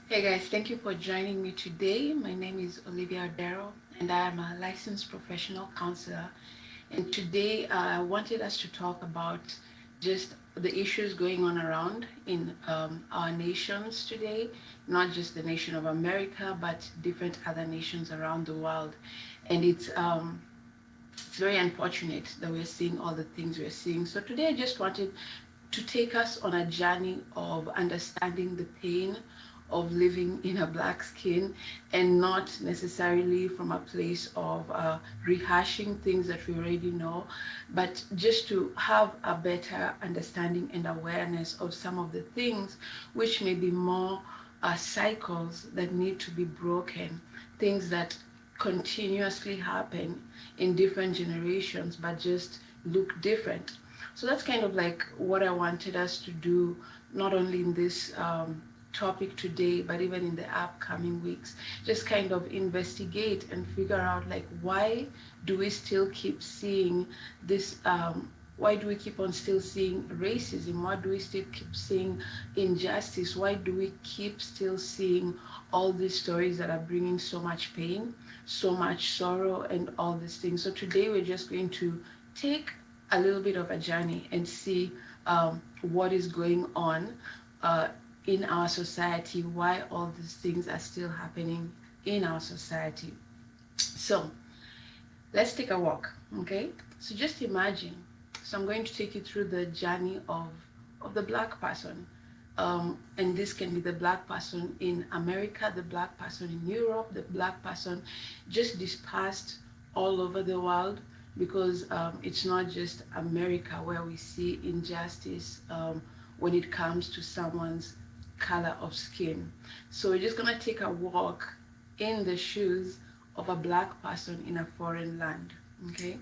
Hey guys, thank you for joining me today. My name is Olivia Odero and I am a licensed professional counselor. And today I wanted us to talk about just the issues going on around in our nations today, not just the nation of America, but different other nations around the world. And it's very unfortunate that we're seeing all the things we're seeing. So today I just wanted to take us on a journey of understanding the pain of living in a black skin, and not necessarily from a place of rehashing things that we already know, but just to have a better understanding and awareness of some of the things which may be more cycles that need to be broken, things that continuously happen in different generations but just look different. So that's kind of like what I wanted us to do, not only in this topic today, but even in the upcoming weeks. Just kind of investigate and figure out like why do we still keep seeing this? Why do we keep on still seeing racism? Why do we still keep seeing injustice? Why do we keep still seeing all these stories that are bringing so much pain, so much sorrow, and all these things? So today we're just going to take a little bit of a journey and see what is going on in our society, why all these things are still happening in our society. So let's take a walk, okay? So just imagine. So I'm going to take you through the journey of the black person. And this can be the black person in America, the black person in Europe, the black person just dispersed all over the world, because it's not just America where we see injustice when it comes to someone's color of skin. So we're just gonna take a walk in the shoes of a black person in a foreign land. Okay?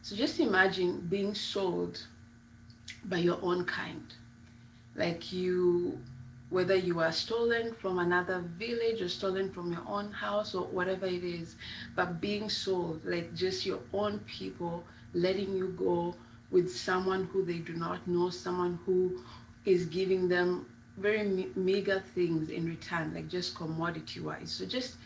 So just imagine being sold by your own kind. Like you, whether you are stolen from another village or stolen from your own house or whatever it is, but being sold, like just your own people letting you go with someone who they do not know, someone who is giving them very meager things in return, like just commodity wise. So just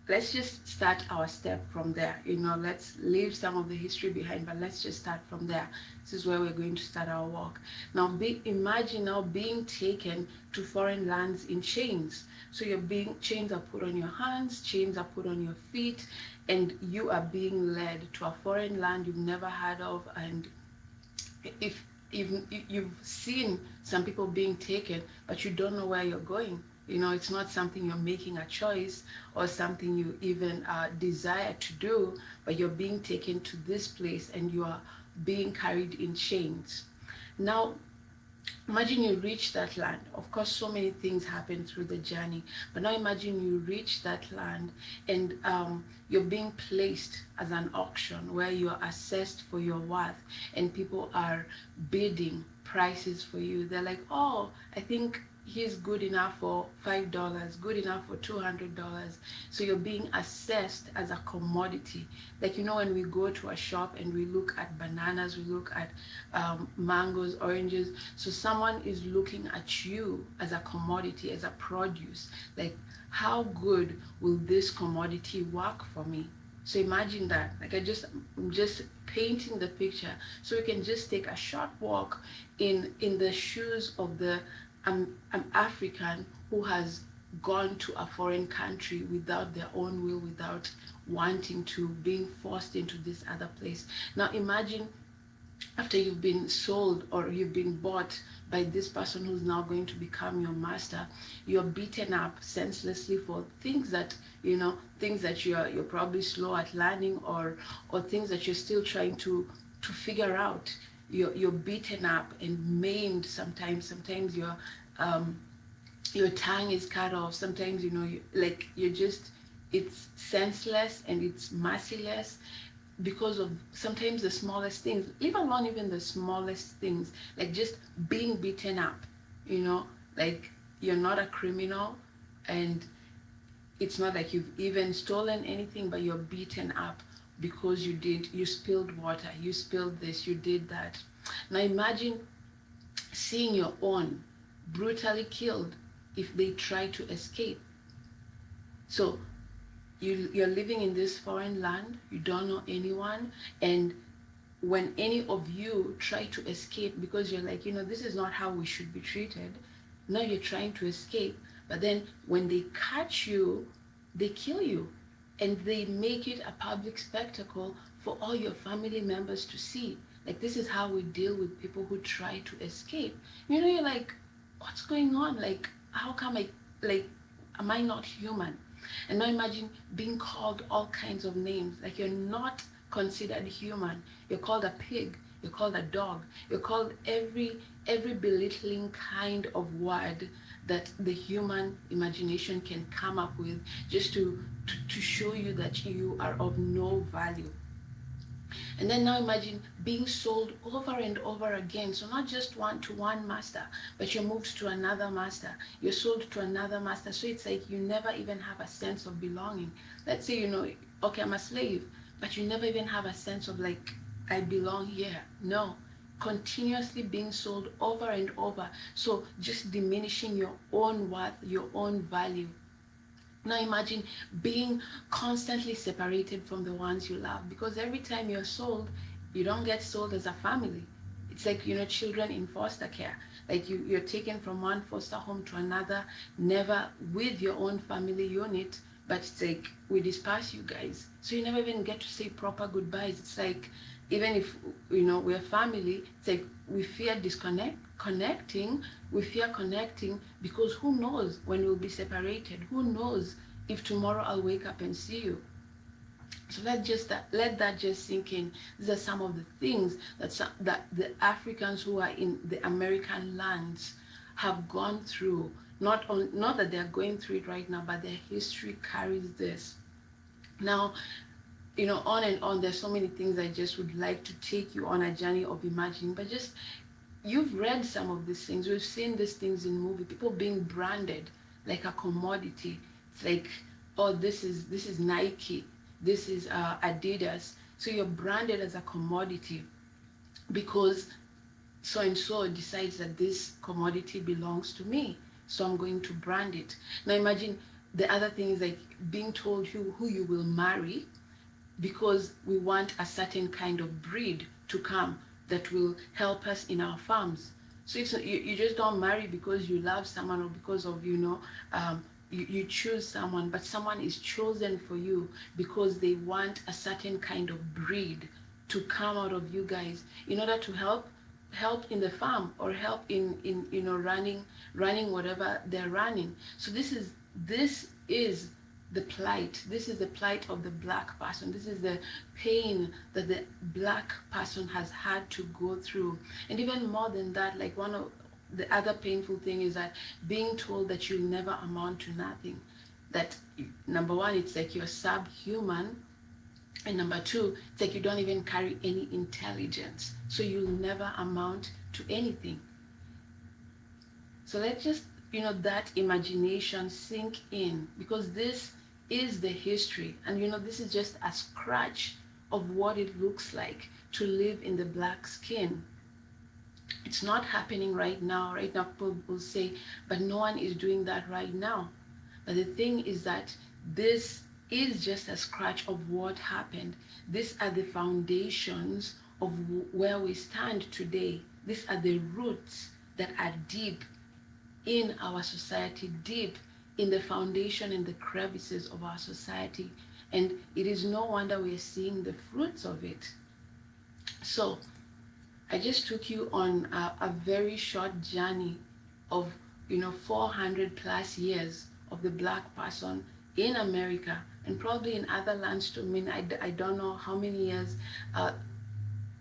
let's just start our step from there. Let's leave some of the history behind, but let's just start from there. This is where we're going to start our walk. Now, imagine now being taken to foreign lands in chains. So chains are put on your hands, chains are put on your feet, and you are being led to a foreign land you've never heard of. And if you've seen some people being taken, but you don't know where you're going. It's not something you're making a choice or something you even desire to do, but you're being taken to this place and you are being carried in chains. Now, imagine you reach that land. Of course, so many things happen through the journey, but now imagine you reach that land and you're being placed as an auction where you are assessed for your worth, and people are bidding prices for you. They're like, oh, I think he's good enough for $5, good enough for $200. So you're being assessed as a commodity. Like, when we go to a shop and we look at bananas, we look at mangoes, oranges. So someone is looking at you as a commodity, as a produce. Like, how good will this commodity work for me? So imagine that. Like, I'm just painting the picture so we can just take a short walk in the shoes of an African who has gone to a foreign country without their own will, without wanting to, being forced into this other place. Now imagine after you've been sold or you've been bought by this person who's now going to become your master, you're beaten up senselessly for things that you're probably slow at learning, or things that you're still trying to figure out. You're beaten up and maimed sometimes. Sometimes your tongue is cut off. Sometimes you're just, it's senseless and it's merciless because of sometimes the smallest things, leave alone even the smallest things, like just being beaten up. Like, you're not a criminal, and it's not like you've even stolen anything, but you're beaten up because you spilled water, you spilled this, you did that. Now imagine seeing your own brutally killed if they try to escape. So you're living in this foreign land, you don't know anyone, and when any of you try to escape because you're like, this is not how we should be treated, now you're trying to escape, but then when they catch you, they kill you, and they make it a public spectacle for all your family members to see. Like, this is how we deal with people who try to escape. You're like, what's going on? Like, how come like, am I not human? And now imagine being called all kinds of names. Like, you're not considered human. You're called a pig. You're called a dog. You're called every belittling kind of word that the human imagination can come up with, just to show you that you are of no value. And then now imagine being sold over and over again. So not just one to one master, but you're moved to another master. You're sold to another master. So it's like you never even have a sense of belonging. Let's say, okay, I'm a slave, but you never even have a sense of like, I belong here. No. Continuously being sold over and over. So just diminishing your own worth, your own value. Now imagine being constantly separated from the ones you love, because every time you're sold, you don't get sold as a family. It's like, children in foster care. Like you're taken from one foster home to another, never with your own family unit, but it's like we disperse you guys. So you never even get to say proper goodbyes. It's like, even if, we're family, it's like we fear connecting, we fear connecting, because who knows when we'll be separated? Who knows if tomorrow I'll wake up and see you? So let that just sink in. These are some of the things that the Africans who are in the American lands have gone through. Not that they're going through it right now, but their history carries this. Now, on and on, there's so many things I just would like to take you on a journey of imagining, but just, you've read some of these things, we've seen these things in movie, people being branded like a commodity. It's like, oh, this is Nike, this is Adidas. So you're branded as a commodity because so and so decides that this commodity belongs to me, so I'm going to brand it. Now imagine the other thing is like being told who you will marry, because we want a certain kind of breed to come that will help us in our farms. So it's you just don't marry because you love someone or because of you choose someone, but someone is chosen for you because they want a certain kind of breed to come out of you guys in order to help in the farm or help in running whatever they're running. So this is the plight. This is the plight of the black person. This is the pain that the black person has had to go through. And even more than that, like one of the other painful thing is that being told that you'll never amount to nothing. That number one, it's like you're subhuman. And number two, it's like you don't even carry any intelligence. So you'll never amount to anything. So let's just, that imagination sink in, because this is the history. And, this is just a scratch of what it looks like to live in the black skin. It's not happening right now. Right now, people will say, but no one is doing that right now. But the thing is that this is just a scratch of what happened. These are the foundations of where we stand today. These are the roots that are deep in our society, deep in the foundation and the crevices of our society. And it is no wonder we are seeing the fruits of it. So I just took you on a very short journey of 400 plus years of the black person in America, and probably in other lands too. I mean, I don't know how many years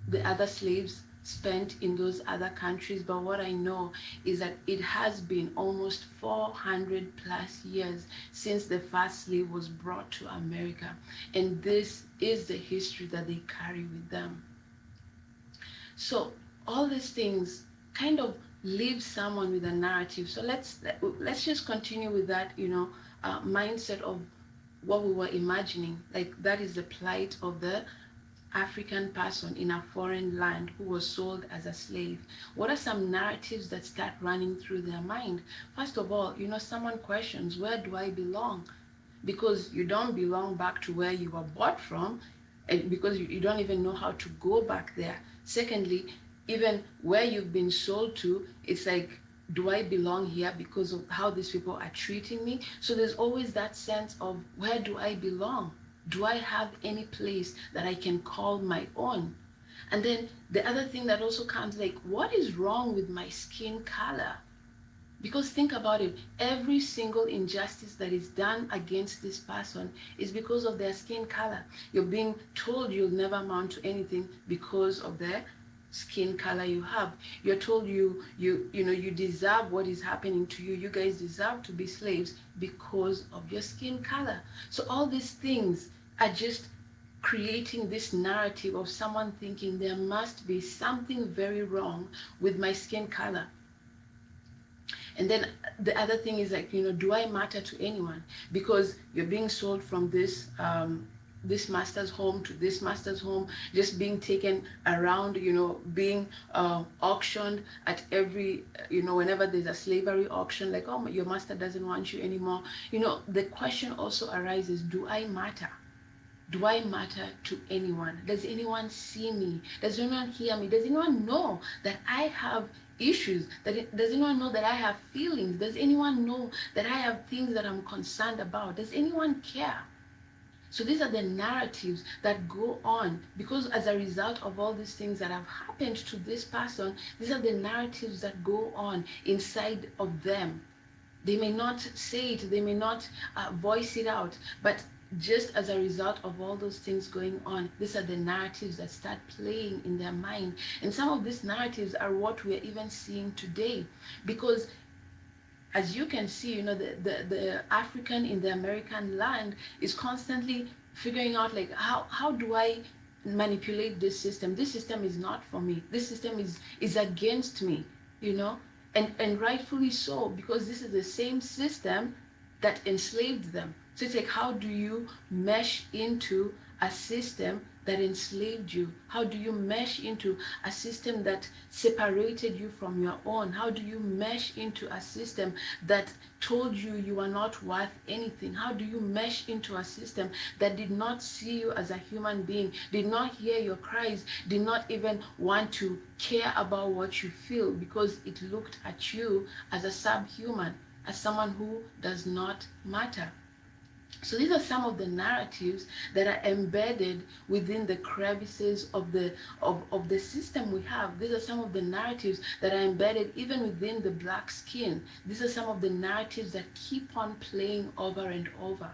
the other slaves spent in those other countries, but what I know is that it has been almost 400 plus years since the first slave was brought to America, and this is the history that they carry with them. So all these things kind of leave someone with a narrative. So let's just continue with that mindset of what we were imagining. Like, that is the plight of the African person in a foreign land who was sold as a slave, what are some narratives that start running through their mind? First of all, someone questions, where do I belong? Because you don't belong back to where you were bought from, and because you don't even know how to go back there. Secondly, even where you've been sold to, it's like, do I belong here because of how these people are treating me? So there's always that sense of, where do I belong? Do I have any place that I can call my own? And then the other thing that also comes, like, what is wrong with my skin color? Because think about it, every single injustice that is done against this person is because of their skin color. You're being told you'll never amount to anything because of their skin color you have. You're told you deserve what is happening to you. You guys deserve to be slaves because of your skin color. So all these things are just creating this narrative of someone thinking there must be something very wrong with my skin color. And then the other thing is, like, do I matter to anyone? Because you're being sold from this master's home to this master's home, just being taken around, being auctioned at every, whenever there's a slavery auction, like, oh, your master doesn't want you anymore. The question also arises, do I matter? Do I matter to anyone? Does anyone see me? Does anyone hear me? Does anyone know that I have issues? Does anyone know that I have feelings? Does anyone know that I have things that I'm concerned about? Does anyone care? So these are the narratives that go on, because as a result of all these things that have happened to this person, these are the narratives that go on inside of them. They may not say it, they may not voice it out, but just as a result of all those things going on, these are the narratives that start playing in their mind. And some of these narratives are what we're even seeing today. Because as you can see, the African in the American land is constantly figuring out, like, how do I manipulate this system? This system is not for me. This system is against me, and rightfully so, because this is the same system that enslaved them. So it's like, how do you mesh into a system that enslaved you? How do you mesh into a system that separated you from your own? How do you mesh into a system that told you you are not worth anything? How do you mesh into a system that did not see you as a human being, did not hear your cries, did not even want to care about what you feel, because it looked at you as a subhuman, as someone who does not matter? So these are some of the narratives that are embedded within the crevices of the system we have. These are some of the narratives that are embedded even within the black skin. These are some of the narratives that keep on playing over and over.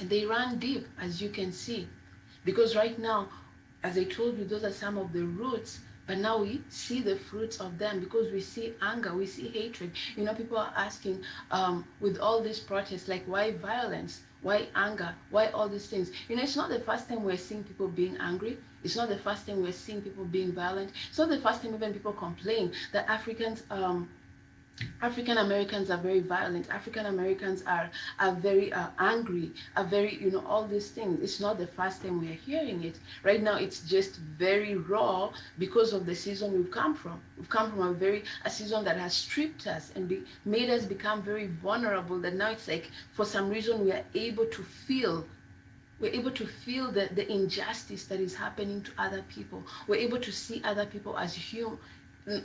And they run deep, as you can see. Because right now, as I told you, those are some of the roots. But now we see the fruits of them, because we see anger, we see hatred. People are asking, with all these protests, like, why violence? Why anger? Why all these things? It's not the first time we're seeing people being angry. It's not the first time we're seeing people being violent. It's not the first time even people complain that African Americans are very violent. African Americans are very angry, are very, all these things. It's not the first time we are hearing it. Right now, it's just very raw because of the season we've come from. We've come from a season that has stripped us and made us become very vulnerable, that now it's like, for some reason, we are able to feel the injustice that is happening to other people. We're able to see other people as human,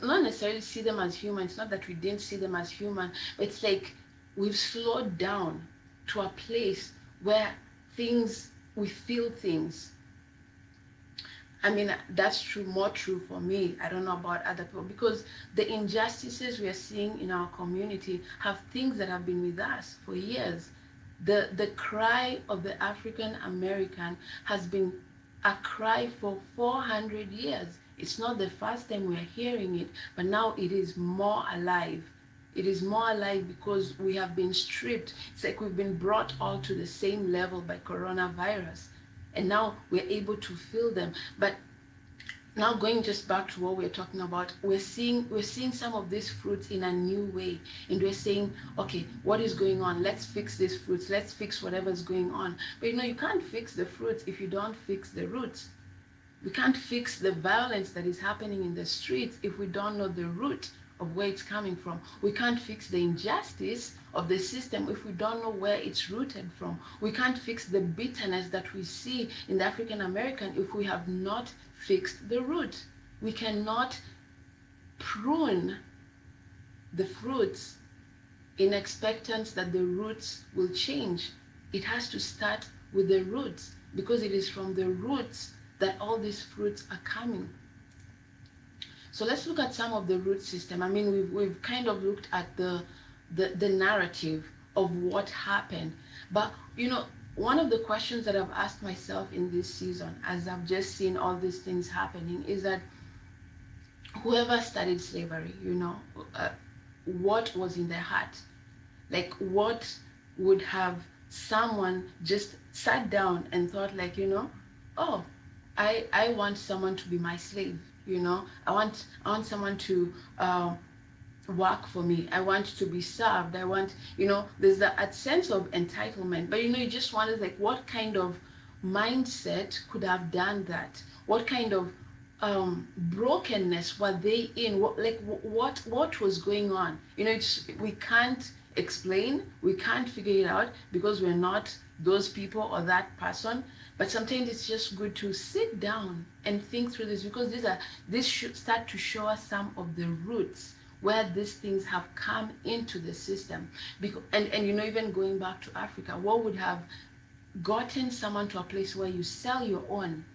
not necessarily see them as human. It's not that we didn't see them as human, but it's like we've slowed down to a place where we feel things. I mean, that's true, more true for me. I don't know about other people, because the injustices we are seeing in our community have things that have been with us for years. The cry of the African American has been a cry for 400 years. It's not the first time we're hearing it, but now it is more alive. It is more alive because we have been stripped. It's like we've been brought all to the same level by coronavirus. And now we're able to feel them. But now going just back to what we're talking about, we're seeing some of these fruits in a new way, and we're saying, okay, what is going on? Let's fix these fruits, let's fix whatever's going on. But you can't fix the fruits if you don't fix the roots. We can't fix the violence that is happening in the streets if we don't know the root of where it's coming from. We can't fix the injustice of the system if we don't know where it's rooted from. We can't fix the bitterness that we see in the African American if we have not fixed the root. We cannot prune the fruits in expectance that the roots will change. It has to start with the roots, because it is from the roots that all these fruits are coming. So let's look at some of the root system. I mean, we've kind of looked at the narrative of what happened. But one of the questions that I've asked myself in this season, as I've just seen all these things happening, is that whoever studied slavery, what was in their heart? Like, what would have someone just sat down and thought, like, oh, I want someone to be my slave. I want someone to work for me. I want to be served. I want, there's that sense of entitlement. But you just wonder, like, what kind of mindset could have done that? What kind of brokenness were they in? What was going on? We can't explain, we can't figure it out, because we're not those people or that person. But sometimes it's just good to sit down and think through this, because this should start to show us some of the roots where these things have come into the system. And even going back to Africa, what would have gotten someone to a place where you sell your own?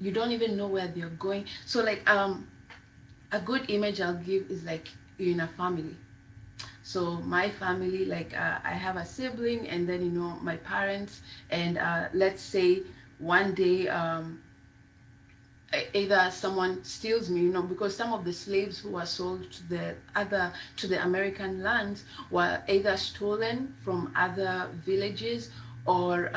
You don't even know where they're going. So, like, a good image I'll give is like you're in a family. So my family, like, I have a sibling, and then my parents, and let's say one day either someone steals me, because some of the slaves who were sold to the American lands were either stolen from other villages, or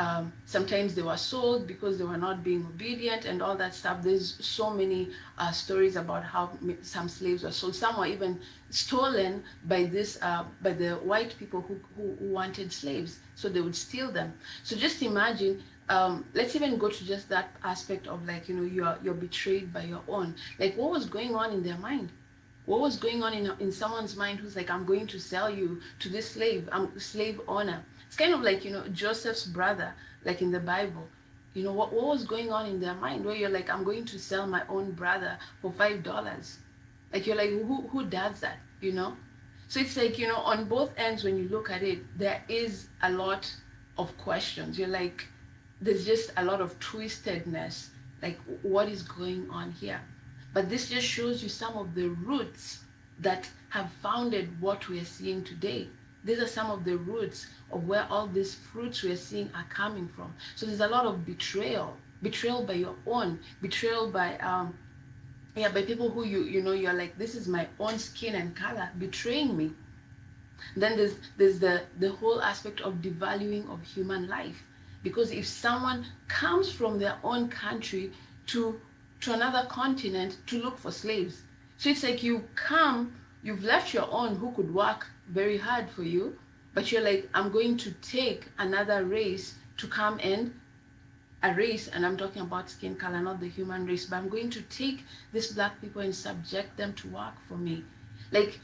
sometimes they were sold because they were not being obedient and all that stuff. There's so many stories about how some slaves were sold. Some were even stolen by the white people who wanted slaves, so they would steal them. So just imagine, let's even go to just that aspect of, like, you're betrayed by your own. Like, what was going on in their mind? What was going on in someone's mind who's like, I'm going to sell you to this slave, I'm slave owner. It's kind of like, Joseph's brother, like in the Bible. What was going on in their mind, where you're like, I'm going to sell my own brother for $5. Like, you're like, who does that? So it's like, on both ends, when you look at it, there is a lot of questions. You're like, there's just a lot of twistedness, like, what is going on here? But this just shows you some of the roots that have founded what we are seeing today. These are some of the roots of where all these fruits we are seeing are coming from. So there's a lot of betrayal by your own, betrayal by by people who you're like, this is my own skin and color, betraying me. Then there's the whole aspect of devaluing of human life, because if someone comes from their own country to another continent to look for slaves, so it's like you've left your own who could work very hard for you, but you're like, I'm going to take another race to come and a race, and I'm talking about skin color, not the human race, but I'm going to take these black people and subject them to work for me. Like,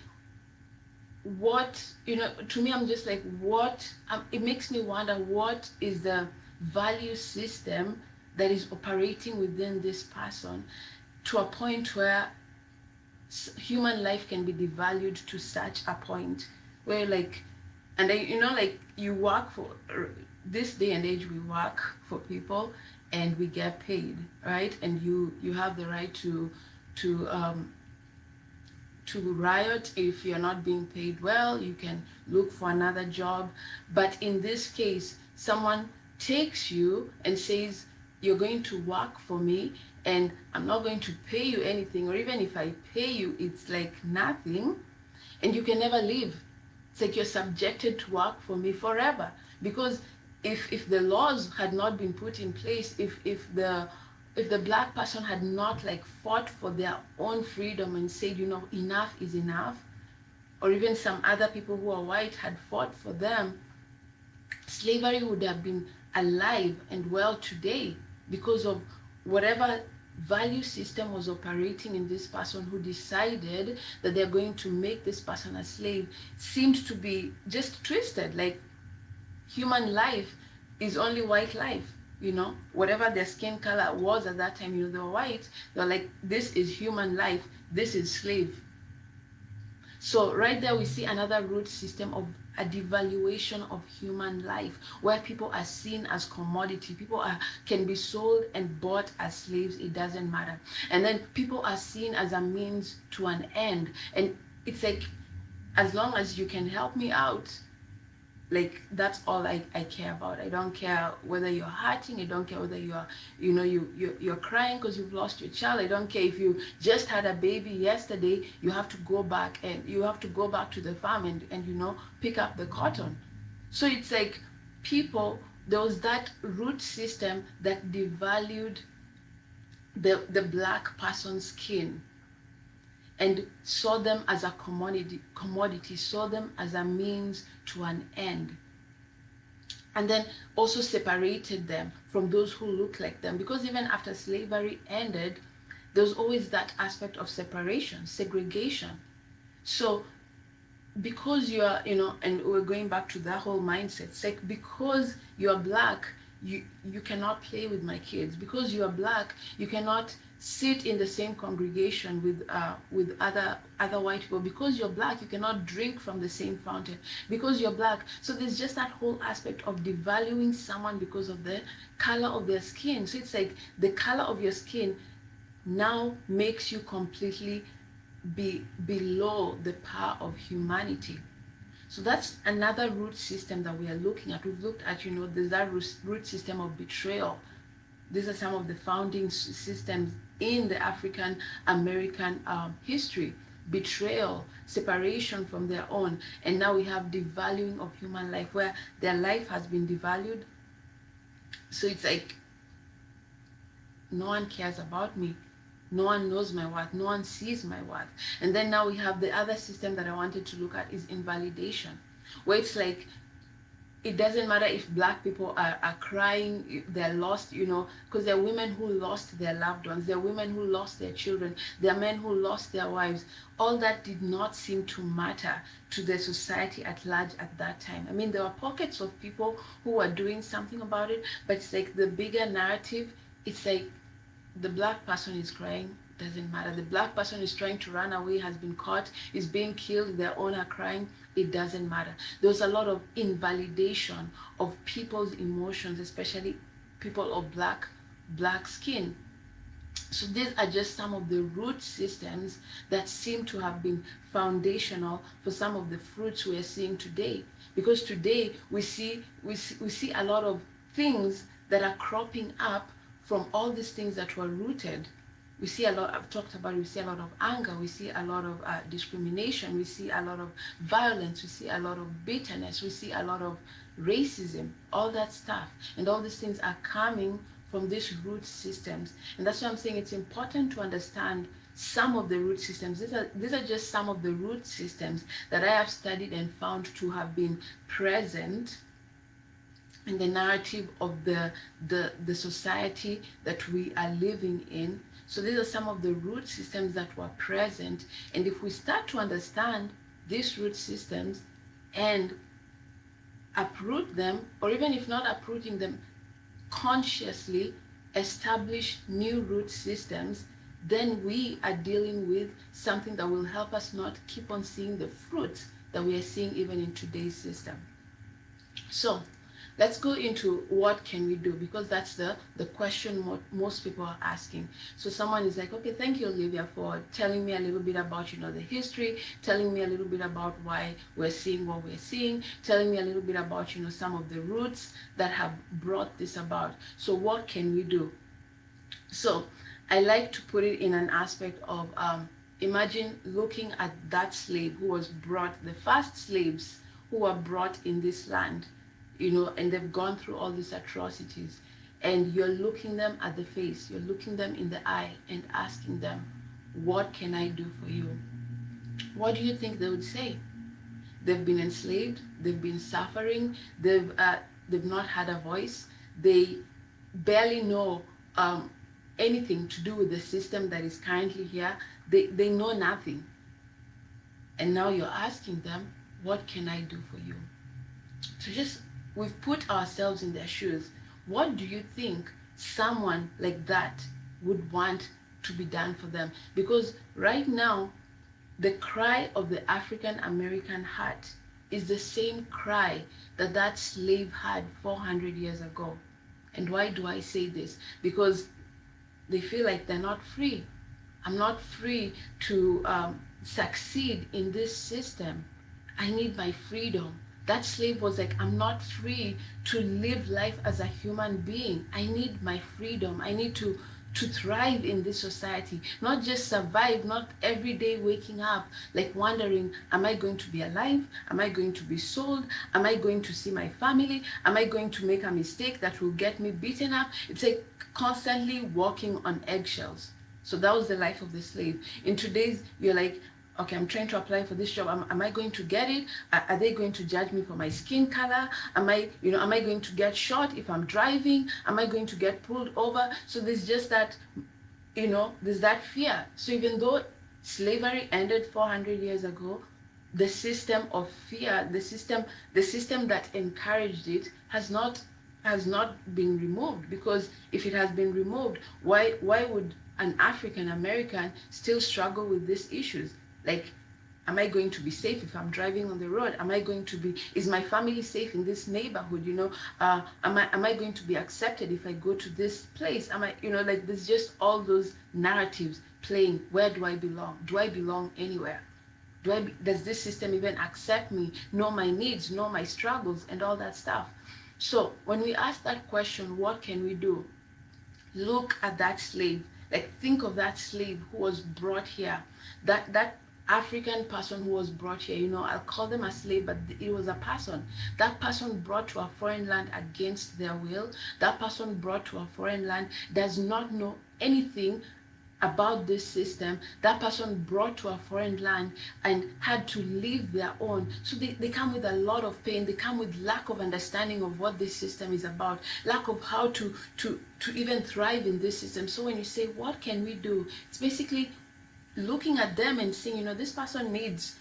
what, to me, I'm just like, what, it makes me wonder, what is the value system that is operating within this person to a point where human life can be devalued to such a point where, like, and then, like, you work for, this day and age, we work for people and we get paid, right? And you have the right to riot if you're not being paid well. You can look for another job. But in this case, someone takes you and says, you're going to work for me, and I'm not going to pay you anything, or even if I pay you, it's like nothing, and you can never leave. It's like you're subjected to work for me forever. Because if the laws had not been put in place, if if the black person had not like fought for their own freedom and said, enough is enough, or even some other people who are white had fought for them, slavery would have been alive and well today, because of whatever value system was operating in this person who decided that they're going to make this person a slave seemed to be just twisted. Like, human life is only white life, whatever their skin color was at that time, they were white, they were like, this is human life, this is slave. So right there we see another root system of a devaluation of human life, where people are seen as commodity. People can be sold and bought as slaves, it doesn't matter. And then people are seen as a means to an end. And it's like, as long as you can help me out, like, that's all I care about. I don't care whether you're hurting. I don't care whether you're crying because you've lost your child. I don't care if you just had a baby yesterday. You have to go back to the farm and pick up the cotton. So it's like, people, there was that root system that devalued the black person's skin and saw them as a commodity, saw them as a means to an end. And then also separated them from those who look like them. Because even after slavery ended, there's always that aspect of separation, segregation. So because you are, and we're going back to that whole mindset, it's like, because you're black, you cannot play with my kids. Because you are black, you cannot sit in the same congregation with other white people. Because you're black, you cannot drink from the same fountain. Because you're black. So there's just that whole aspect of devaluing someone because of the color of their skin. So it's like, the color of your skin now makes you completely be below the power of humanity. So that's another root system that we are looking at. We've looked at, there's that root system of betrayal. These are some of the founding systems in the African American history. Betrayal, separation from their own. And now we have devaluing of human life, where their life has been devalued. So it's like, no one cares about me. No one knows my worth. No one sees my worth. And then now we have the other system that I wanted to look at, is invalidation, where it's like, it doesn't matter if black people are crying, they're lost, because there are women who lost their loved ones, there are women who lost their children, there are men who lost their wives. All that did not seem to matter to the society at large at that time. I mean, there were pockets of people who were doing something about it, but it's like, the bigger narrative, it's like, the black person is crying, doesn't matter. The black person is trying to run away, has been caught, is being killed, their own are crying, it doesn't matter. There's a lot of invalidation of people's emotions, especially people of black skin. So these are just some of the root systems that seem to have been foundational for some of the fruits we are seeing today. Because today we see a lot of things that are cropping up from all these things that were rooted. We see a lot, I've talked about it, we see a lot of anger, we see a lot of discrimination, we see a lot of violence, we see a lot of bitterness, we see a lot of racism, all that stuff. And all these things are coming from these root systems. And that's why I'm saying it's important to understand some of the root systems. These are just some of the root systems that I have studied and found to have been present in the narrative of the society that we are living in. So these are some of the root systems that were present. And if we start to understand these root systems and uproot them, or even if not uprooting them, consciously establish new root systems, then we are dealing with something that will help us not keep on seeing the fruits that we are seeing even in today's system. So let's go into what can we do, because that's the question most people are asking. So someone is like, okay, thank you, Olivia, for telling me a little bit about, the history, telling me a little bit about why we're seeing what we're seeing, telling me a little bit about, some of the roots that have brought this about. So what can we do? So I like to put it in an aspect of, imagine looking at that slave who was brought, the first slaves who were brought in this land, and they've gone through all these atrocities. and you're looking them at the face, you're looking them in the eye and asking them, what can I do for you? What do you think they would say? They've been enslaved, they've been suffering, they've not had a voice, they barely know anything to do with the system that is currently here. They know nothing. And now you're asking them, what can I do for you? So just, we've put ourselves in their shoes. What do you think someone like that would want to be done for them? Because right now, the cry of the African American heart is the same cry that that slave had 400 years ago. And why do I say this? Because they feel like they're not free. I'm not free to succeed in this system. I need my freedom. That slave was like, I'm not free to live life as a human being. I need my freedom. I need to thrive in this society, not just survive, not every day waking up like wondering, am I going to be alive? Am I going to be sold? Am I going to see my family? Am I going to make a mistake that will get me beaten up? It's like constantly walking on eggshells. So that was the life of the slave. In today's, you're like, okay, I'm trying to apply for this job. Am I going to get it? Are they going to judge me for my skin color? Am I going to get shot if I'm driving? Am I going to get pulled over? So there's just that, there's that fear. So even though slavery ended 400 years ago, the system of fear, the system that encouraged it has not been removed. Because if it has been removed, why would an African American still struggle with these issues? Like, am I going to be safe if I'm driving on the road? Is my family safe in this neighborhood? Am I going to be accepted if I go to this place? There's just all those narratives playing. Where do I belong? Do I belong anywhere? Does this system even accept me, know my needs, know my struggles, and all that stuff? So when we ask that question, what can we do? Look at that slave. Like, think of that slave who was brought here. That African person who was brought here, I'll call them a slave, but it was a person. That person brought to a foreign land against their will. That person brought to a foreign land does not know anything about this system. That person brought to a foreign land and had to live their own. So they come with a lot of pain. They come with lack of understanding of what this system is about, lack of how to even thrive in this system. So when you say, what can we do? It's basically looking at them and saying, this person needs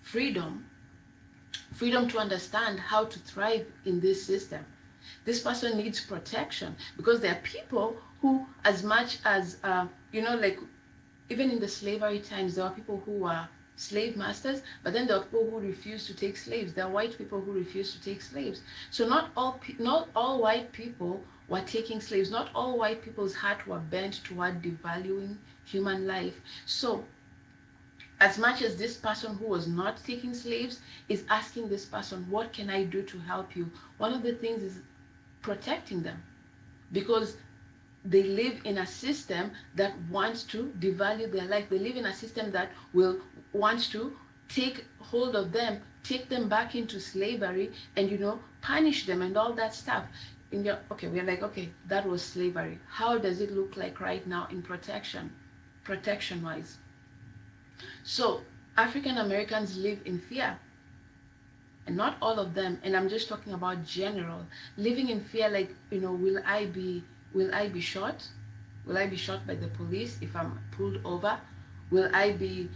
freedom to understand how to thrive in this system. This person needs protection, because there are people who, as much as, even in the slavery times, there were people who were slave masters, but then there are people who refused to take slaves. There are white people who refused to take slaves. So not all white people were taking slaves. Not all white people's heart were bent toward devaluing human life. So as much as this person who was not taking slaves is asking this person, what can I do to help you? One of the things is protecting them, because they live in a system that wants to devalue their life. They live in a system that wants to take hold of them, take them back into slavery, and punish them and all that stuff. We're like, okay, that was slavery. How does it look like right now in protection wise? So African Americans live in fear. And not all of them, and I'm just talking about general, living in fear, like, will I be shot? Will I be shot by the police if I'm pulled over? Will I be,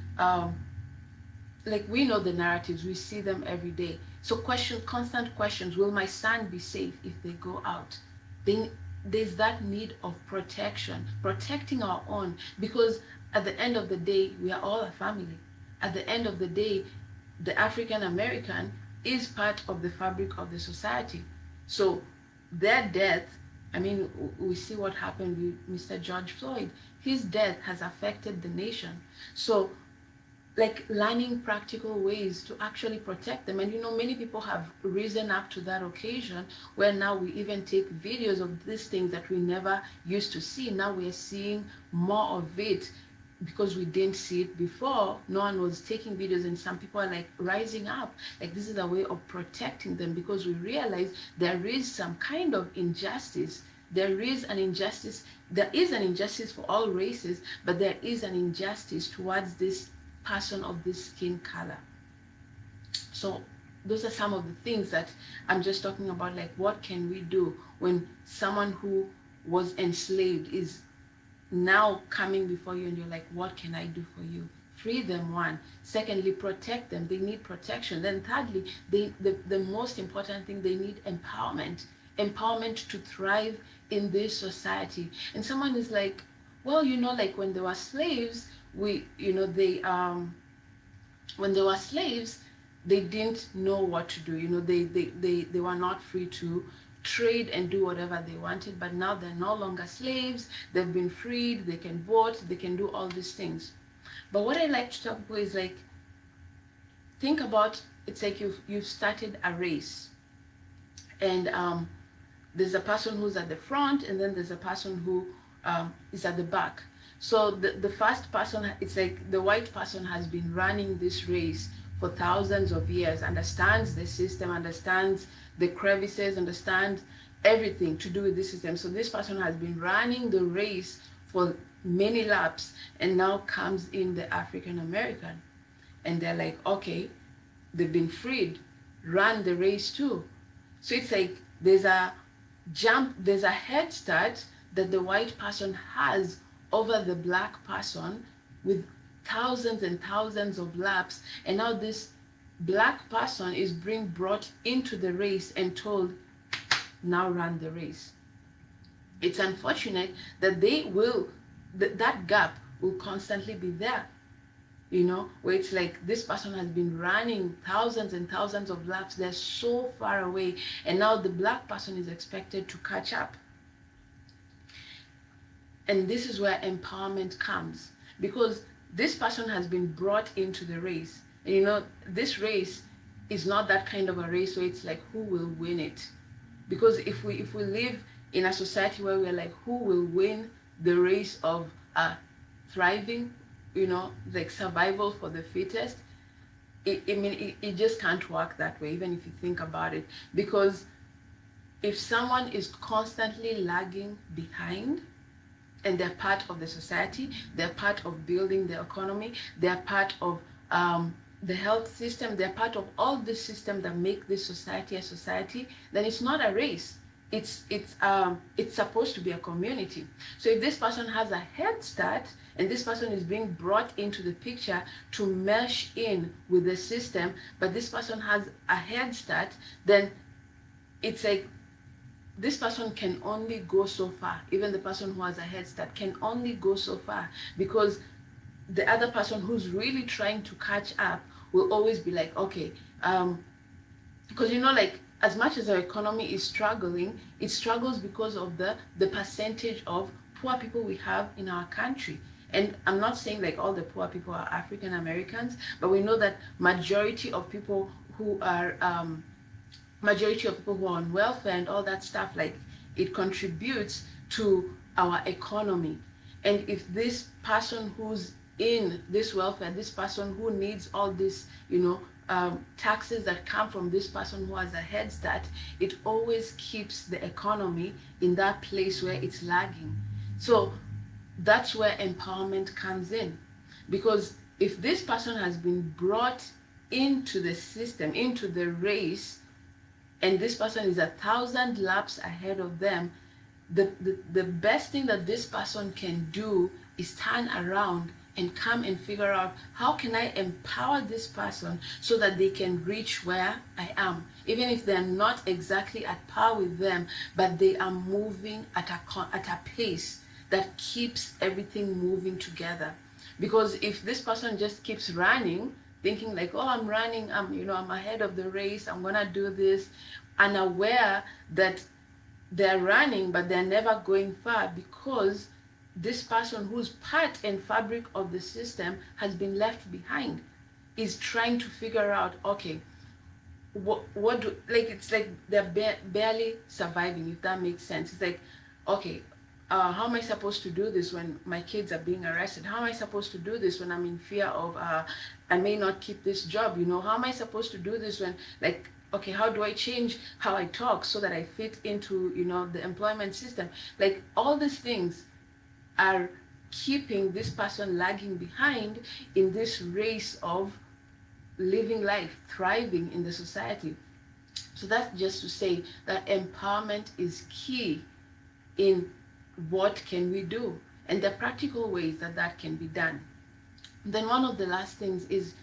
we know the narratives, we see them every day. So constant questions, will my son be safe if they go out? Then there's that need of protecting our own, because at the end of the day, we are all a family. At the end of the day, the African American is part of the fabric of the society. So their death, we see what happened with Mr. George Floyd. His death has affected the nation. So learning practical ways to actually protect them. And many people have risen up to that occasion, where now we even take videos of these things that we never used to see. Now we are seeing more of it, because we didn't see it before. No one was taking videos, and some people are rising up. This is a way of protecting them, because we realize there is some kind of injustice there is an injustice. There is an injustice for all races, but there is an injustice towards this person of this skin color. So those are some of the things that I'm just talking about, like what can we do when someone who was enslaved is now coming before you and you're like, what can I do for you? Free them, one. Secondly, protect them. They need protection. Then thirdly, the most important thing, they need empowerment. Empowerment to thrive in this society. And someone is like, well, like when they were slaves, when they were slaves, they didn't know what to do. They were not free to trade and do whatever they wanted, but now they're no longer slaves. They've been freed. They can vote. They can do all these things. But what I like to talk about is like, think about, it's like you've started a race, and there's a person who's at the front, and then there's a person who is at the back. So the first person, it's like the white person has been running this race for thousands of years, understands the system, understands the crevices, understands everything to do with this system. So this person has been running the race for many laps, and now comes in the African American, and they're like, okay, they've been freed, run the race too. So it's like there's a head start that the white person has over the black person with thousands and thousands of laps, and now this black person is being brought into the race and told, now run the race. It's unfortunate that that gap will constantly be there, where it's like this person has been running thousands and thousands of laps, they're so far away, and now the black person is expected to catch up. And this is where empowerment comes, because this person has been brought into the race. And this race is not that kind of a race where it's like who will win it. Because if we live in a society where we're like, who will win the race of thriving, like survival for the fittest, it just can't work that way, even if you think about it. Because if someone is constantly lagging behind, and they're part of the society, they're part of building the economy, they're part of the health system, they're part of all the systems that make this society a society, then it's not a race. It's supposed to be a community. So if this person has a head start, and this person is being brought into the picture to mesh in with the system, but this person has a head start, then it's like this person can only go so far. Even the person who has a head start can only go so far, because the other person who's really trying to catch up will always be like, okay, because like as much as our economy is struggling, it struggles because of the percentage of poor people we have in our country. And I'm not saying like all the poor people are African Americans, but we know that majority of people who are on welfare and all that stuff, like it contributes to our economy. And if this person who's in this welfare, this person who needs all this, taxes that come from this person who has a head start, it always keeps the economy in that place where it's lagging. So that's where empowerment comes in. Because if this person has been brought into the system, into the race, and this person is 1,000 laps ahead of them, the best thing that this person can do is turn around and come and figure out, how can I empower this person so that they can reach where I am, even if they're not exactly at par with them, but they are moving at a pace that keeps everything moving together. Because if this person just keeps running, thinking like, oh, I'm running, I'm ahead of the race, I'm gonna do this, unaware that they're running but they're never going far, because this person who's part and fabric of the system has been left behind, is trying to figure out, okay, what do, like, it's like they're barely surviving, if that makes sense. It's like, okay, how am I supposed to do this when my kids are being arrested? How am I supposed to do this when I'm in fear of I may not keep this job? How am I supposed to do this when, like, okay, how do I change how I talk so that I fit into, the employment system? Like all these things are keeping this person lagging behind in this race of living life, thriving in the society. So that's just to say that empowerment is key in what can we do and the practical ways that that can be done. Then one of the last things is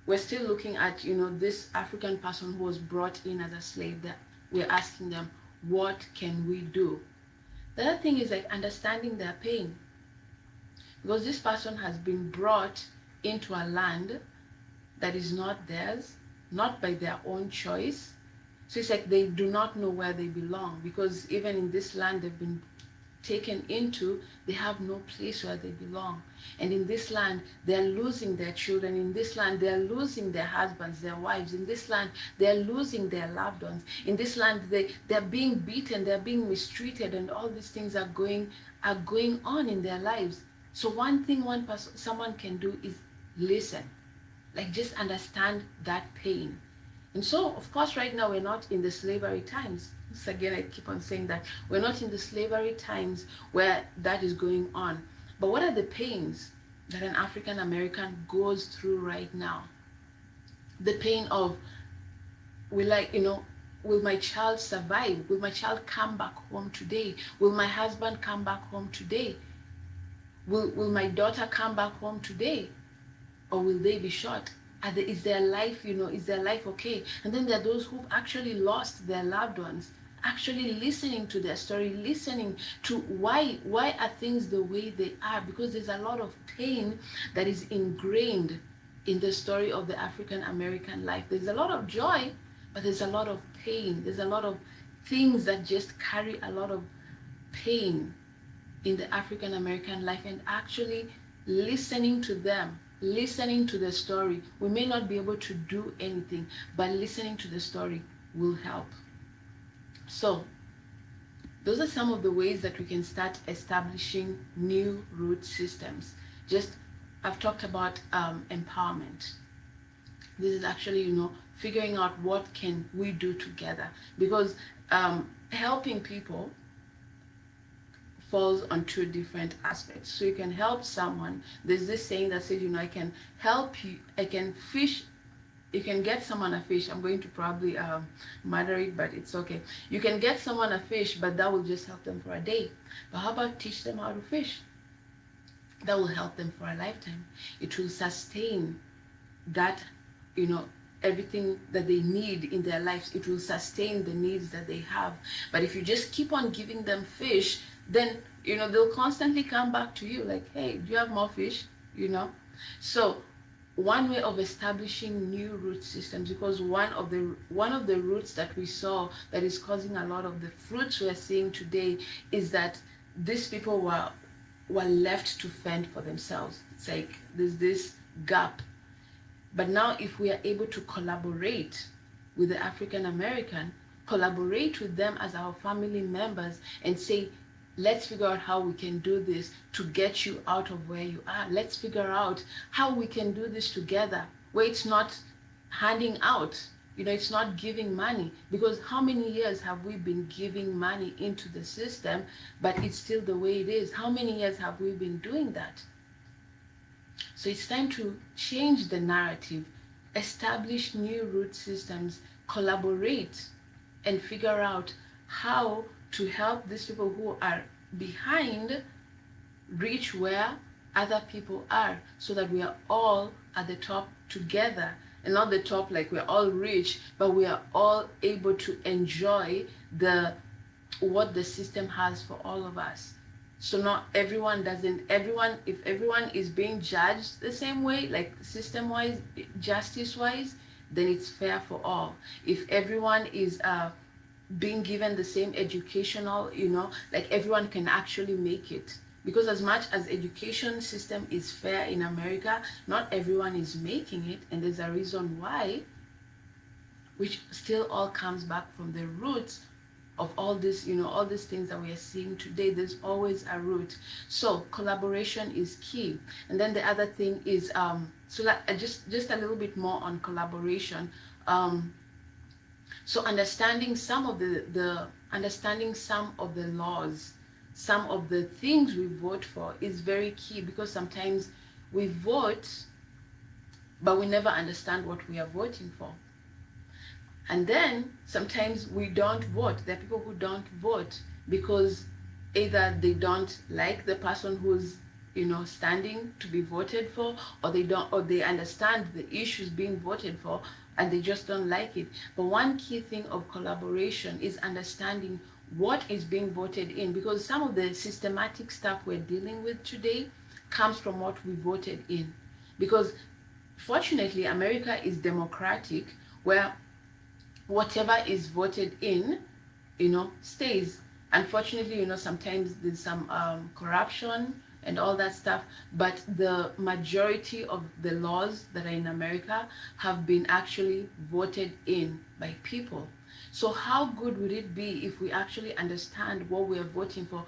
we're still looking at, this African person who was brought in as a slave, that we're asking them, what can we do? The other thing is like understanding their pain, because this person has been brought into a land that is not theirs, not by their own choice. So it's like they do not know where they belong, because even in this land they've been taken into, they have no place where they belong. And in this land, they're losing their children. In this land, they're losing their husbands, their wives. In this land, they're losing their loved ones. In this land, they're being beaten, they're being mistreated, and all these things are going on in their lives. So one thing someone can do is listen, like just understand that pain. And so, of course, right now we're not in the slavery times. So again, I keep on saying that we're not in the slavery times where that is going on. But what are the pains that an African American goes through right now? The pain of, will my child survive? Will my child come back home today? Will my husband come back home today? Will my daughter come back home today? Or will they be shot? Is their life, is their life okay? And then there are those who've actually lost their loved ones, actually listening to their story, listening to why are things the way they are, because there's a lot of pain that is ingrained in the story of the African American life. There's a lot of joy, but there's a lot of pain. There's a lot of things that just carry a lot of pain in the African American life, and actually listening to them, listening to the story. We may not be able to do anything, but listening to the story will help. So those are some of the ways that we can start establishing new root systems. I've talked about empowerment. This is actually, figuring out what can we do together, because helping people falls on two different aspects. So you can help someone. There's this saying that says, I can help you, I can fish, you can get someone a fish. I'm going to probably murder it, but it's okay. You can get someone a fish, but that will just help them for a day. But how about teach them how to fish? That will help them for a lifetime. It will sustain that, everything that they need in their lives. It will sustain the needs that they have. But if you just keep on giving them fish, then they'll constantly come back to you like, hey, do you have more fish? So one way of establishing new root systems, because one of the roots that we saw that is causing a lot of the fruits we're seeing today is that these people were left to fend for themselves. It's like there's this gap. But now if we are able to collaborate with the African American, collaborate with them as our family members and say, let's figure out how we can do this to get you out of where you are. Let's figure out how we can do this together, where it's not handing out, it's not giving money. Because how many years have we been giving money into the system, but it's still the way it is? How many years have we been doing that? So it's time to change the narrative, establish new root systems, collaborate, and figure out how to help these people who are behind reach where other people are, so that we are all at the top together. And not the top like we're all rich, but we are all able to enjoy what the system has for all of us. So not everyone if everyone is being judged the same way, like system-wise, justice-wise, then it's fair for all. If everyone is being given the same educational, like everyone can actually make it. Because as much as education system is fair in America, not everyone is making it, and there's a reason why, which still all comes back from the roots of all this, all these things that we are seeing today. There's always a root. So collaboration is key. And then the other thing is, just a little bit more on collaboration. So understanding some of the understanding some of the laws, some of the things we vote for is very key, because sometimes we vote but we never understand what we are voting for. And then sometimes we don't vote. There are people who don't vote because either they don't like the person who's, standing to be voted for, or they don't, or they understand the issues being voted for and they just don't like it. But one key thing of collaboration is understanding what is being voted in, because some of the systematic stuff we're dealing with today comes from what we voted in. Because fortunately, America is democratic, where whatever is voted in, stays. Unfortunately, sometimes there's some corruption and all that stuff, but the majority of the laws that are in America have been actually voted in by people. So how good would it be if we actually understand what we are voting for?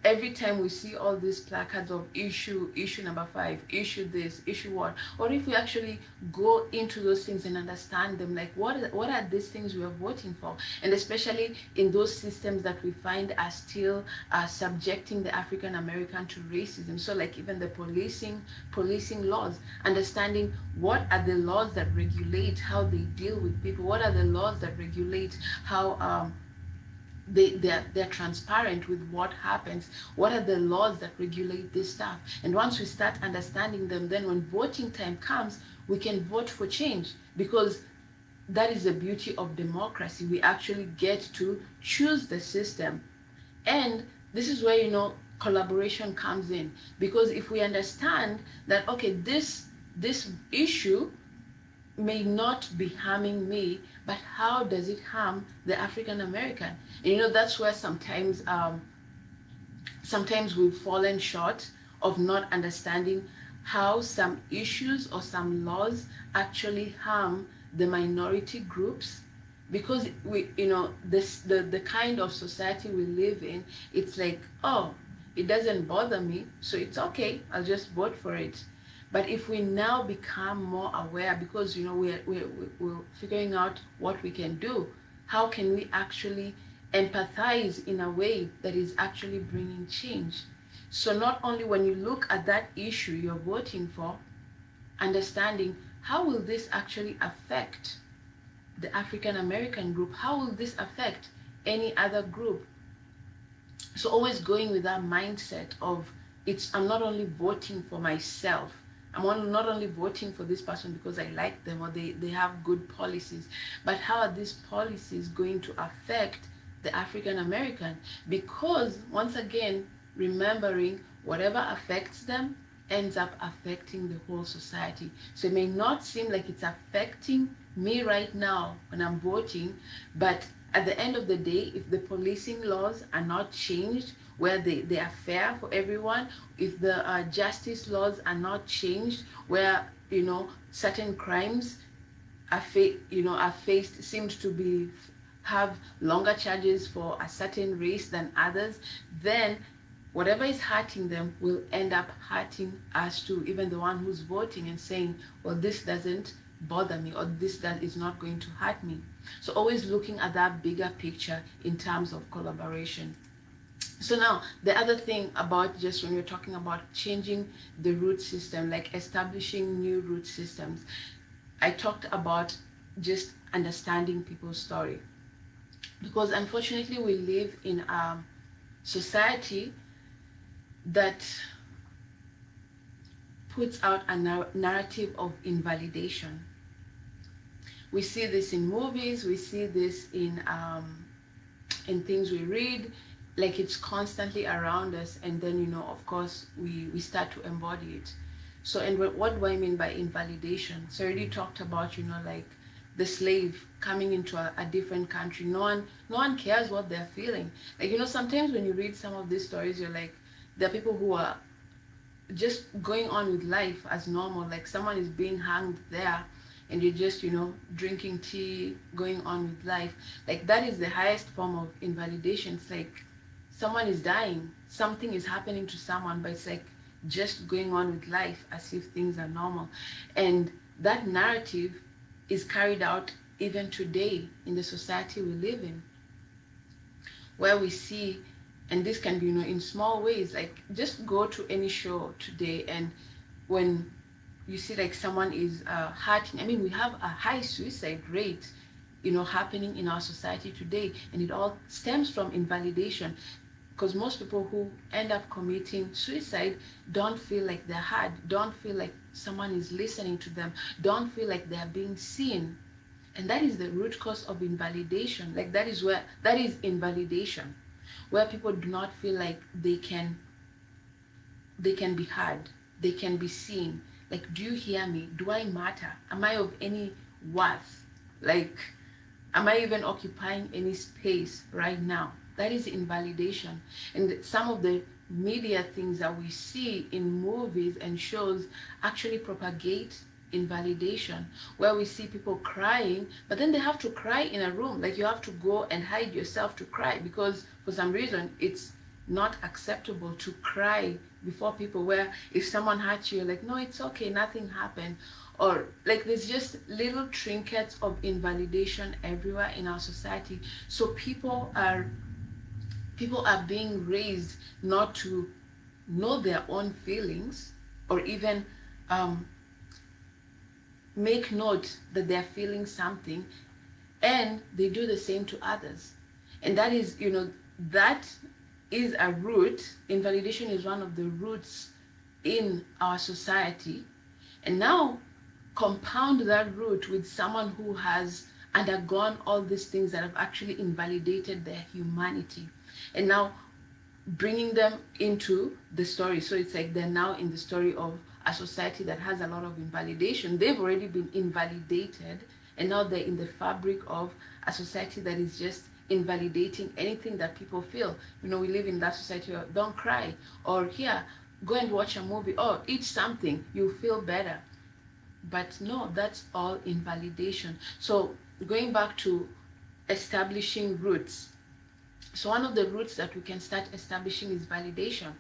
Every time we see all these placards of issue number 5, issue this, issue what, or if we actually go into those things and understand them, like what are these things we are voting for? And especially in those systems that we find are still subjecting the African American to racism. So like even the policing laws, understanding what are the laws that regulate how they deal with people, what are the laws that regulate how they're transparent with what happens, what are the laws that regulate this stuff. And once we start understanding them, then when voting time comes, we can vote for change, because that is the beauty of democracy. We actually get to choose the system. And this is where collaboration comes in, because if we understand that, okay, this issue may not be harming me, but how does it harm the African American? And that's where sometimes we've fallen short of not understanding how some issues or some laws actually harm the minority groups. Because the kind of society we live in, it's like, oh, it doesn't bother me, so it's okay, I'll just vote for it. But if we now become more aware, because we're figuring out what we can do, how can we actually empathize in a way that is actually bringing change? So not only when you look at that issue you're voting for, understanding how will this actually affect the African American group, how will this affect any other group? So always going with that mindset of, I'm not only voting for myself, I'm not only voting for this person because I like them or they have good policies, but how are these policies going to affect the African American? Because once again, remembering whatever affects them ends up affecting the whole society. So it may not seem like it's affecting me right now when I'm voting, but at the end of the day, if the policing laws are not changed, where they are fair for everyone, if the justice laws are not changed, where certain crimes are faced, seems to be have longer charges for a certain race than others, then whatever is hurting them will end up hurting us too, even the one who's voting and saying, well, this doesn't bother me, or that is not going to hurt me. So always looking at that bigger picture in terms of collaboration. So now the other thing about, just when we're talking about changing the root system, like establishing new root systems, I talked about just understanding people's story, because unfortunately we live in a society that puts out a narrative of invalidation. We see this in movies, we see this in things we read, like it's constantly around us, and then of course we start to embody it. So, and what do I mean by invalidation? So I already talked about like the slave coming into a different country. No one cares what they're feeling. Like sometimes when you read some of these stories, you're like, there are people who are just going on with life as normal, like someone is being hanged there and you're just drinking tea, going on with life. Like that is the highest form of invalidation. It's like someone is dying, something is happening to someone, but it's like just going on with life as if things are normal. And that narrative is carried out even today in the society we live in, where we see, and this can be, in small ways, like just go to any show today, and when you see like someone is hurting, I mean, we have a high suicide rate, happening in our society today, and it all stems from invalidation, because most people who end up committing suicide don't feel like they're heard, don't feel like someone is listening to them, don't feel like they're being seen. And that is the root cause of invalidation. Like that is invalidation, where people do not feel like they can be heard, they can be seen. Like, do you hear me? Do I matter? Am I of any worth? Like, am I even occupying any space right now? That is invalidation. And some of the media things that we see in movies and shows actually propagate invalidation, where we see people crying, but then they have to cry in a room. Like, you have to go and hide yourself to cry, because for some reason it's not acceptable to cry before people, where if someone hurt you, you're like, no, it's okay, nothing happened. Or like, there's just little trinkets of invalidation everywhere in our society. So people are being raised not to know their own feelings, or even um, make note that they're feeling something, and they do the same to others. And that is, that is a root. Invalidation is one of the roots in our society. And now compound that root with someone who has undergone all these things that have actually invalidated their humanity, and now bringing them into the story. So it's like they're now in the story of a society that has a lot of invalidation. They've already been invalidated, and now they're in the fabric of a society that is just invalidating anything that people feel. We live in that society of, don't cry, or here, go and watch a movie, or eat something, you'll feel better. But no, that's all invalidation. So going back to establishing roots. So one of the roots that we can start establishing is validation.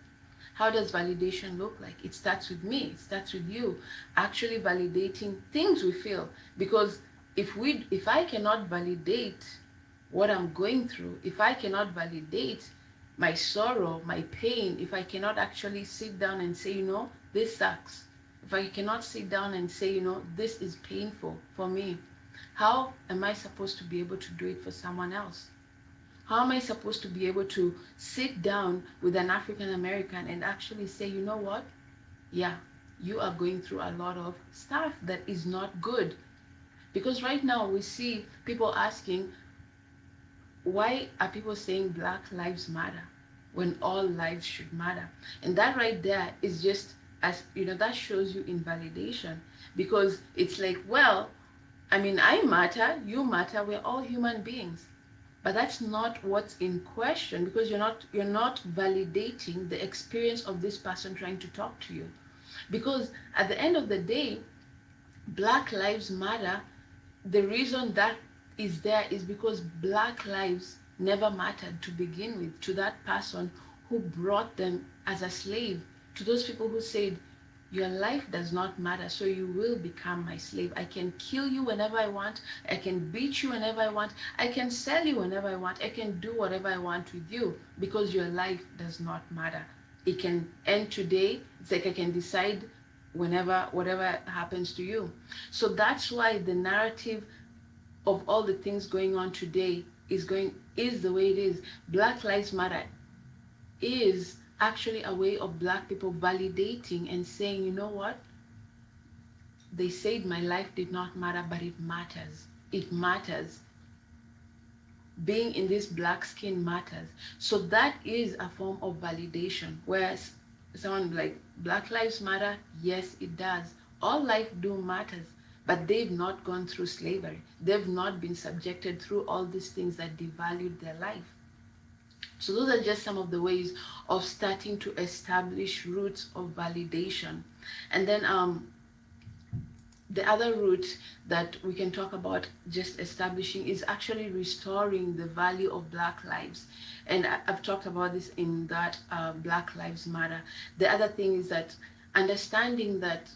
How does validation look like? It starts with me. It starts with you actually validating things we feel. Because if I cannot validate what I'm going through, if I cannot validate my sorrow, my pain, if I cannot actually sit down and say, this sucks, if I cannot sit down and say, this is painful for me, how am I supposed to be able to do it for someone else? How am I supposed to be able to sit down with an African American and actually say, you know what? Yeah, you are going through a lot of stuff that is not good. Because right now we see people asking, why are people saying Black Lives Matter when all lives should matter? And that right there is just, as that shows you invalidation. Because it's like, well, I mean, I matter, you matter, we're all human beings. But that's not what's in question, because you're not validating the experience of this person trying to talk to you. Because at the end of the day, Black Lives Matter, the reason that is there is because Black lives never mattered to begin with, to that person who brought them as a slave, to those people who said, your life does not matter, so you will become my slave. I can kill you whenever I want. I can beat you whenever I want. I can sell you whenever I want. I can do whatever I want with you, because your life does not matter. It can end today. It's like I can decide whenever, whatever happens to you. So that's why the narrative of all the things going on today is the way it is. Black Lives Matter is actually a way of Black people validating and saying, you know what? They said my life did not matter, but it matters. It matters. Being in this Black skin matters. So that is a form of validation. Whereas someone like, Black Lives Matter, yes, it does. All life do matters. But they've not gone through slavery. They've not been subjected through all these things that devalued their life. So those are just some of the ways of starting to establish roots of validation. And then the other root that we can talk about just establishing is actually restoring the value of Black lives. And I've talked about this in that Black Lives Matter. The other thing is that understanding that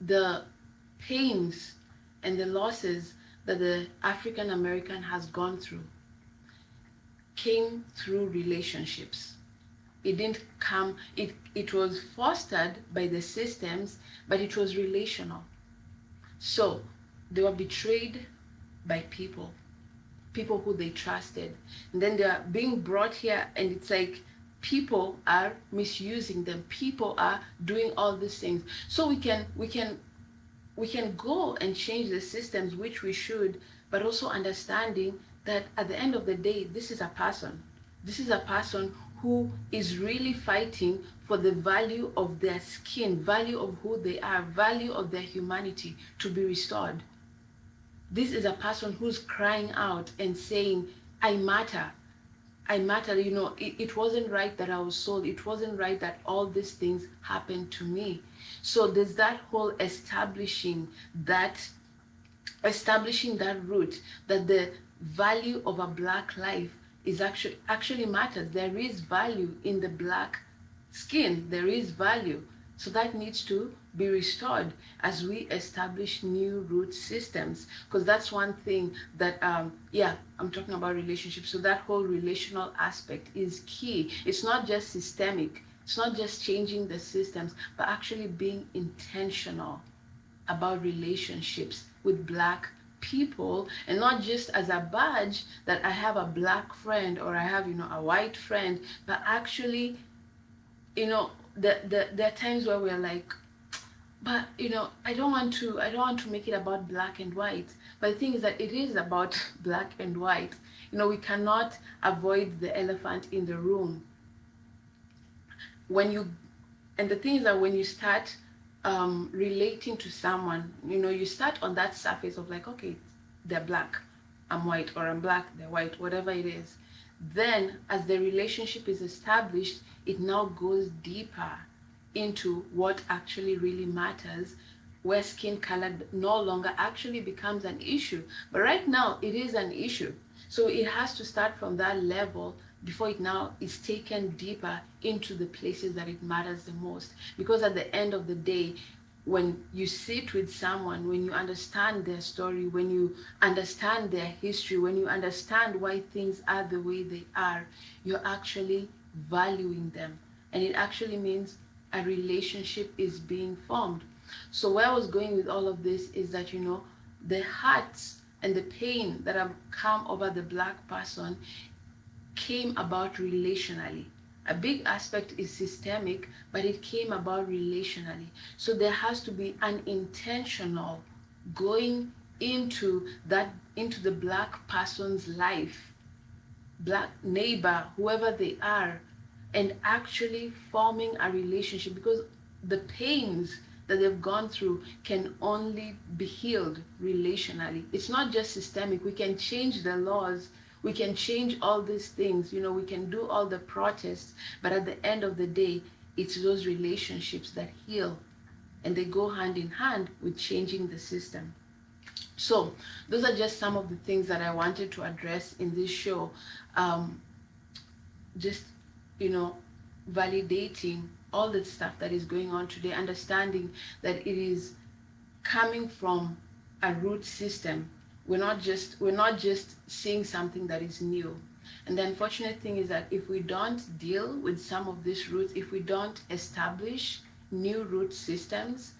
the pains and the losses that the African American has gone through came through relationships. It didn't come, it was fostered by the systems, but it was relational. So they were betrayed by people who they trusted. And then they are being brought here, and it's like people are misusing them. People are doing all these things. So we can go and change the systems, which we should, but also understanding that at the end of the day, this is a person. This is a person who is really fighting for the value of their skin, value of who they are, value of their humanity to be restored. This is a person who's crying out and saying, I matter. I matter. It wasn't right that I was sold. It wasn't right that all these things happened to me. So there's that whole establishing that root, that the value of a black life is actually matters. There is value in the black skin. There is value. So that needs to be restored as we establish new root systems, because that's one thing that I'm talking about relationships. So that whole relational aspect is key. It's not just systemic, it's not just changing the systems, but actually being intentional about relationships with black people, and not just as a badge that I have a black friend or I have a white friend, but actually there are times where we're like, but I don't want to make it about black and white. But the thing is that it is about black and white. We cannot avoid the elephant in the room. And the thing is that when you start relating to someone, you start on that surface of like, okay, they're black, I'm white, or I'm black, they're white, whatever it is. Then as the relationship is established, it now goes deeper into what actually really matters, where skin color no longer actually becomes an issue. But right now it is an issue. So it has to start from that level before it now is taken deeper into the places that it matters the most. Because at the end of the day, when you sit with someone, when you understand their story, when you understand their history, when you understand why things are the way they are, you're actually valuing them. And it actually means a relationship is being formed. So where I was going with all of this is that, the hurts and the pain that have come over the black person came about relationally. A big aspect is systemic, but it came about relationally. So there has to be an intentional going into the black person's life, black neighbor, whoever they are, and actually forming a relationship, because the pains that they've gone through can only be healed relationally. It's not just systemic. We can change the laws, we can change all these things, we can do all the protests, but at the end of the day, it's those relationships that heal, and they go hand in hand with changing the system. So those are just some of the things that I wanted to address in this show. Just validating all the stuff that is going on today, understanding that it is coming from a root system. We're not just seeing something that is new. And the unfortunate thing is that if we don't deal with some of these roots, if we don't establish new root systems,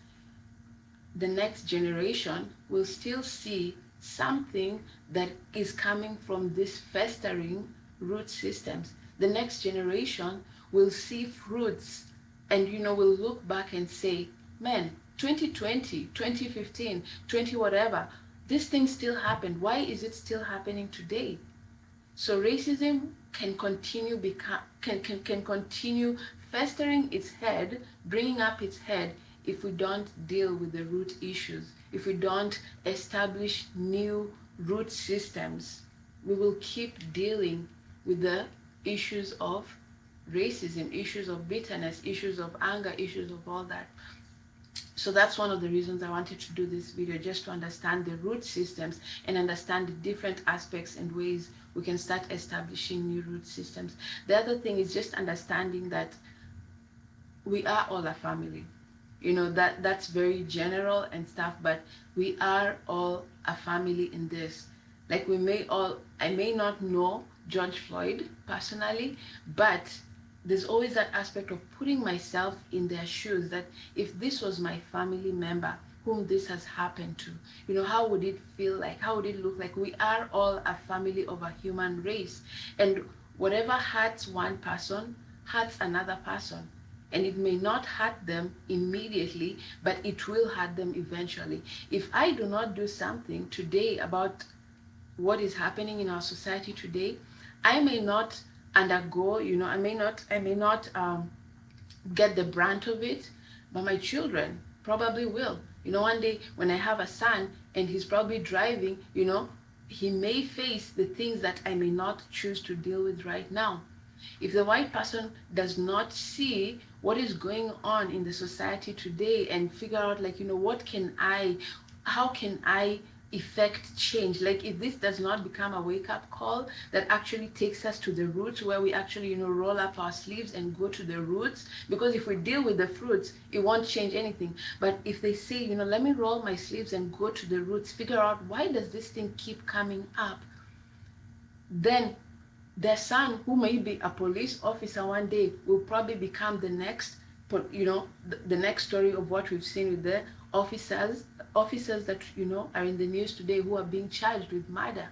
the next generation will still see something that is coming from these festering root systems. The next generation will see fruits, and will look back and say, man, 2020, 2015, 20 whatever, this thing still happened. Why is it still happening today? So racism can continue can continue festering its head, bringing up its head, if we don't deal with the root issues, if we don't establish new root systems. We will keep dealing with the issues of racism, issues of bitterness, issues of anger, issues of all that. So that's one of the reasons I wanted to do this video, just to understand the root systems and understand the different aspects and ways we can start establishing new root systems. The other thing is just understanding that we are all a family. That's very general and stuff, but we are all a family in this. Like I may not know George Floyd personally, but there's always that aspect of putting myself in their shoes, that if this was my family member whom this has happened to, how would it feel like? How would it look like? We are all a family of a human race. And whatever hurts one person hurts another person. And it may not hurt them immediately, but it will hurt them eventually. If I do not do something today about what is happening in our society today, I may not undergo, I may not get the brunt of it, but my children probably will. One day when I have a son and he's probably driving, he may face the things that I may not choose to deal with right now. If the white person does not see what is going on in the society today and figure out, like, how can I effect change? Like, if this does not become a wake-up call that actually takes us to the roots, where we actually, roll up our sleeves and go to the roots, because if we deal with the fruits, it won't change anything. But if they say, let me roll my sleeves and go to the roots, figure out, why does this thing keep coming up? Then their son, who may be a police officer one day, will probably become the next, the next story of what we've seen with the officers that, are in the news today, who are being charged with murder.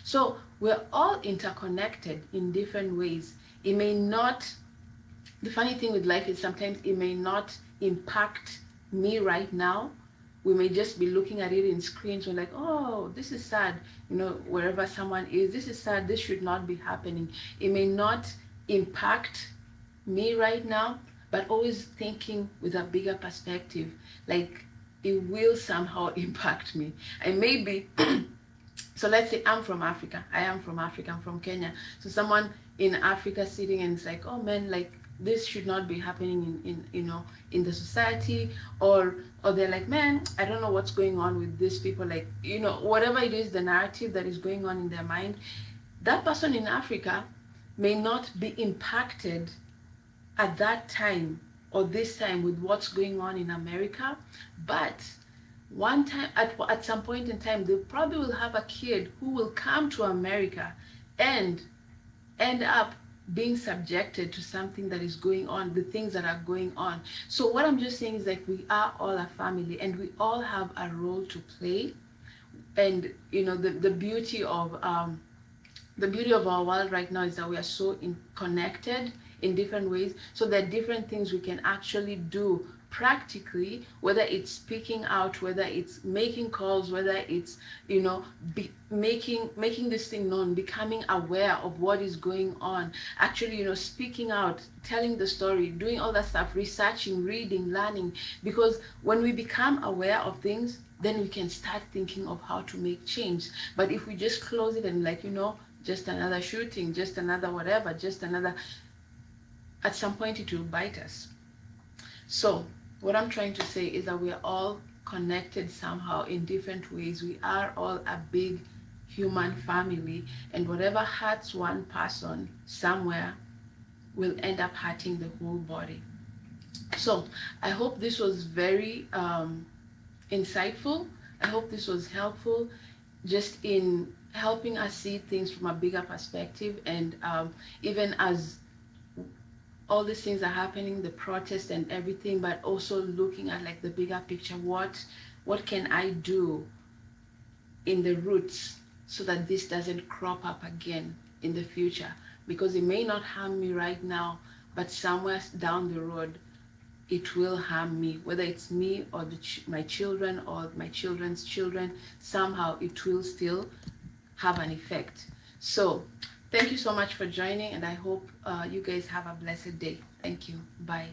So we're all interconnected in different ways. It may not, the funny thing with life is sometimes it may not impact me right now. We may just be looking at it in screens. We're like, oh, this is sad. Wherever someone is, this is sad. This should not be happening. It may not impact me right now, but always thinking with a bigger perspective, like it will somehow impact me. I may be, so let's say I'm from Africa. I am from Africa. I'm from Kenya. So someone in Africa sitting and it's like, oh man, like this should not be happening in the society, or they're like, man, I don't know what's going on with these people, like, whatever it is, the narrative that is going on in their mind, that person in Africa may not be impacted at that time or this time with what's going on in America, but one time, at some point in time, they probably will have a kid who will come to America and end up being subjected to something that is going on, the things that are going on. So what I'm just saying is, like, we are all a family and we all have a role to play. And the beauty of our world right now is that we are so connected in different ways. So there are different things we can actually do practically, whether it's speaking out, whether it's making calls, whether it's making this thing known, becoming aware of what is going on, actually speaking out, telling the story, doing all that stuff, researching, reading, learning. Because when we become aware of things, then we can start thinking of how to make change. But if we just close it and, like, just another shooting, just another whatever, just another, at some point it will bite us. So what I'm trying to say is that we are all connected somehow in different ways. We are all a big human family, and whatever hurts one person somewhere will end up hurting the whole body. So I hope this was very insightful. I hope this was helpful, just in helping us see things from a bigger perspective. And even as all these things are happening, the protest and everything, but also looking at, like, the bigger picture, what can I do in the roots so that this doesn't crop up again in the future? Because it may not harm me right now, but somewhere down the road it will harm me, whether it's me or my children or my children's children. Somehow it will still have an effect. So thank you so much for joining, and I hope you guys have a blessed day. Thank you. Bye.